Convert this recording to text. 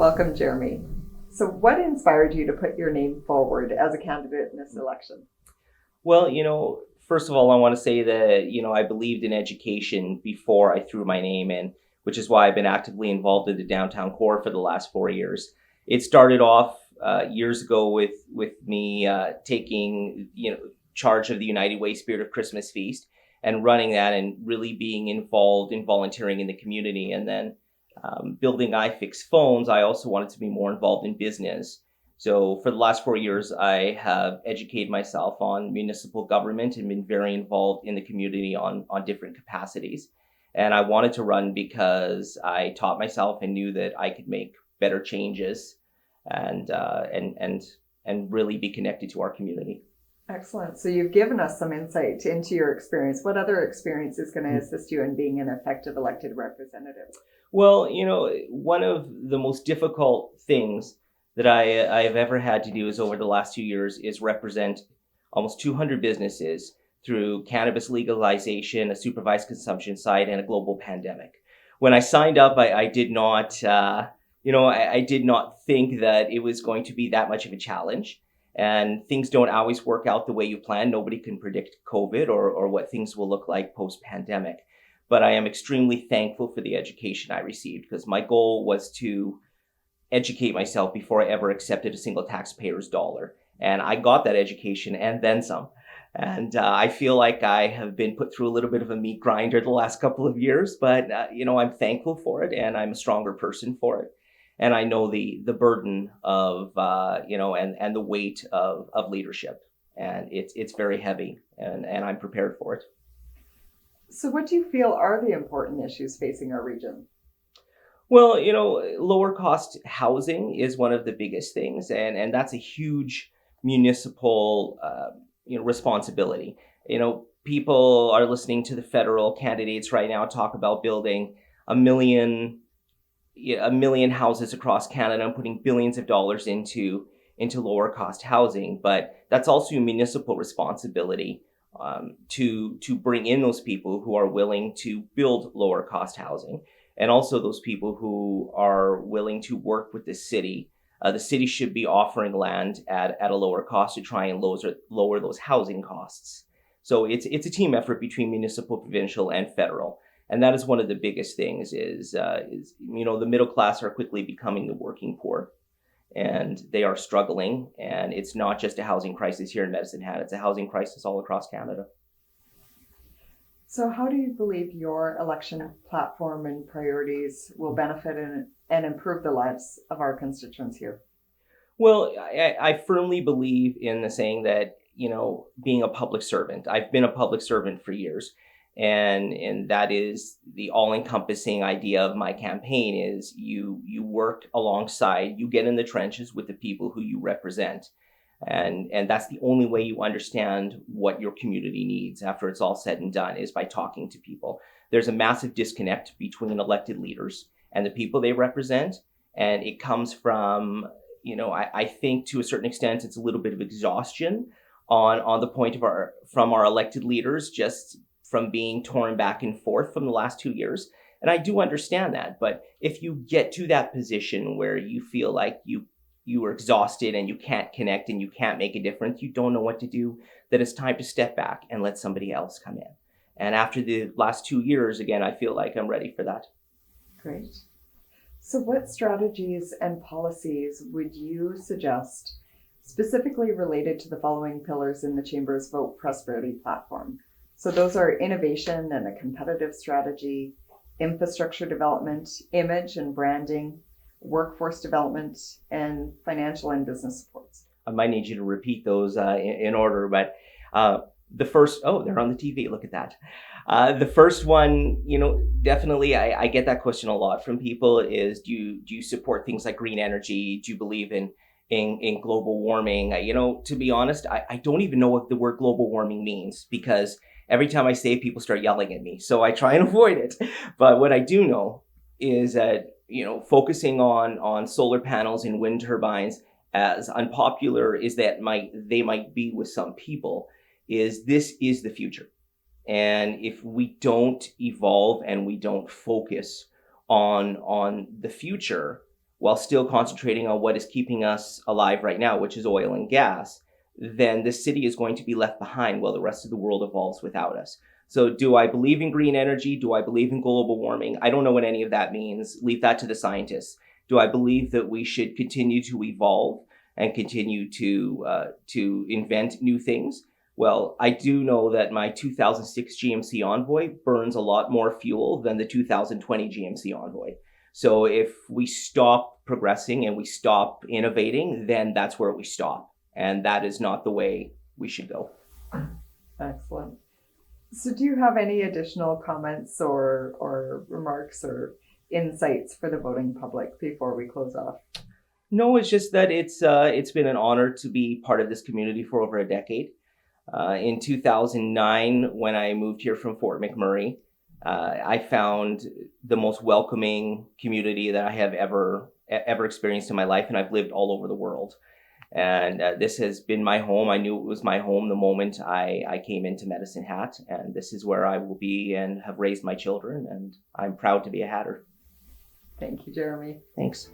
Welcome, Jeremy. So, what inspired you to put your name forward as a candidate in this election? Well, first of all, I want to say that, I believed in education before I threw my name in, which is why I've been actively involved in the downtown core for the last 4 years. It started off years ago with me taking, charge of the United Way Spirit of Christmas Feast and running that and really being involved in volunteering in the community. And then building iFix phones, I also wanted to be more involved in business. So for the last 4 years, I have educated myself on municipal government and been very involved in the community on different capacities. And I wanted to run because I taught myself and knew that I could make better changes and really be connected to our community. Excellent. So, you've given us some insight into your experience. What other experience is going to assist you in being an effective elected representative? Well, one of the most difficult things that I have ever had to do is over the last 2 years is represent almost 200 businesses through cannabis legalization, a supervised consumption site, and a global pandemic. When I signed up, I did not, I did not think that it was going to be that much of a challenge. And things don't always work out the way you plan. Nobody can predict COVID or what things will look like post pandemic. But I am extremely thankful for the education I received because my goal was to educate myself before I ever accepted a single taxpayer's dollar. And I got that education and then some. And I feel like I have been put through a little bit of a meat grinder the last couple of years, but I'm thankful for it and I'm a stronger person for it. And I know the burden of and the weight of leadership, and it's very heavy, and I'm prepared for it. So, what do you feel are the important issues facing our region? Well, lower cost housing is one of the biggest things, and that's a huge municipal, responsibility. People are listening to the federal candidates right now talk about building a million, a million houses across Canada and putting billions of dollars into lower cost housing, but that's also a municipal responsibility to bring in those people who are willing to build lower cost housing and also those people who are willing to work with the city. The city should be offering land at a lower cost to try and lower those housing costs. So it's a team effort between municipal, provincial, and federal. And that is one of the biggest things is the middle class are quickly becoming the working poor and they are struggling. And it's not just a housing crisis here in Medicine Hat, it's a housing crisis all across Canada. So, how do you believe your election platform and priorities will benefit and improve the lives of our constituents here? Well, I firmly believe in the saying that, being a public servant, I've been a public servant for years. And that is the all-encompassing idea of my campaign is you work alongside, you get in the trenches with the people who you represent. And that's the only way you understand what your community needs after it's all said and done is by talking to people. There's a massive disconnect between elected leaders and the people they represent. And it comes from, I think to a certain extent, it's a little bit of exhaustion on the point of from our elected leaders, just from being torn back and forth from the last 2 years. And I do understand that. But if you get to that position where you feel like you are exhausted and you can't connect and you can't make a difference, you don't know what to do, then it's time to step back and let somebody else come in. And after the last 2 years, again, I feel like I'm ready for that. Great. So, what strategies and policies would you suggest specifically related to the following pillars in the Chamber's Vote Prosperity platform? So, those are innovation and a competitive strategy, infrastructure development, image and branding, workforce development, and financial and business supports. I might need you to repeat those in order, but the first, oh, they're on the TV. Look at that. The first one, definitely I get that question a lot from people is do you support things like green energy? Do you believe in global warming? To be honest, I don't even know what the word global warming means because every time I say it, people start yelling at me. So I try and avoid it. But what I do know is that focusing on solar panels and wind turbines, as unpopular as they might be with some people, this is the future. And if we don't evolve and we don't focus on the future, while still concentrating on what is keeping us alive right now, which is oil and gas, then the city is going to be left behind while the rest of the world evolves without us. So do I believe in green energy? Do I believe in global warming? I don't know what any of that means. Leave that to the scientists. Do I believe that we should continue to evolve and continue to invent new things? Well, I do know that my 2006 GMC Envoy burns a lot more fuel than the 2020 GMC Envoy. So if we stop progressing and we stop innovating, then that's where we stop. And that is not the way we should go. Excellent. So do you have any additional comments or remarks or insights for the voting public before we close off? No, it's just that it's been an honor to be part of this community for over a decade. In 2009, when I moved here from Fort McMurray, I found the most welcoming community that I have ever experienced in my life, and I've lived all over the world. And this has been my home. I knew it was my home the moment I came into Medicine Hat, and this is where I will be and have raised my children, and I'm proud to be a Hatter. Thank you, Jeremy. Thanks.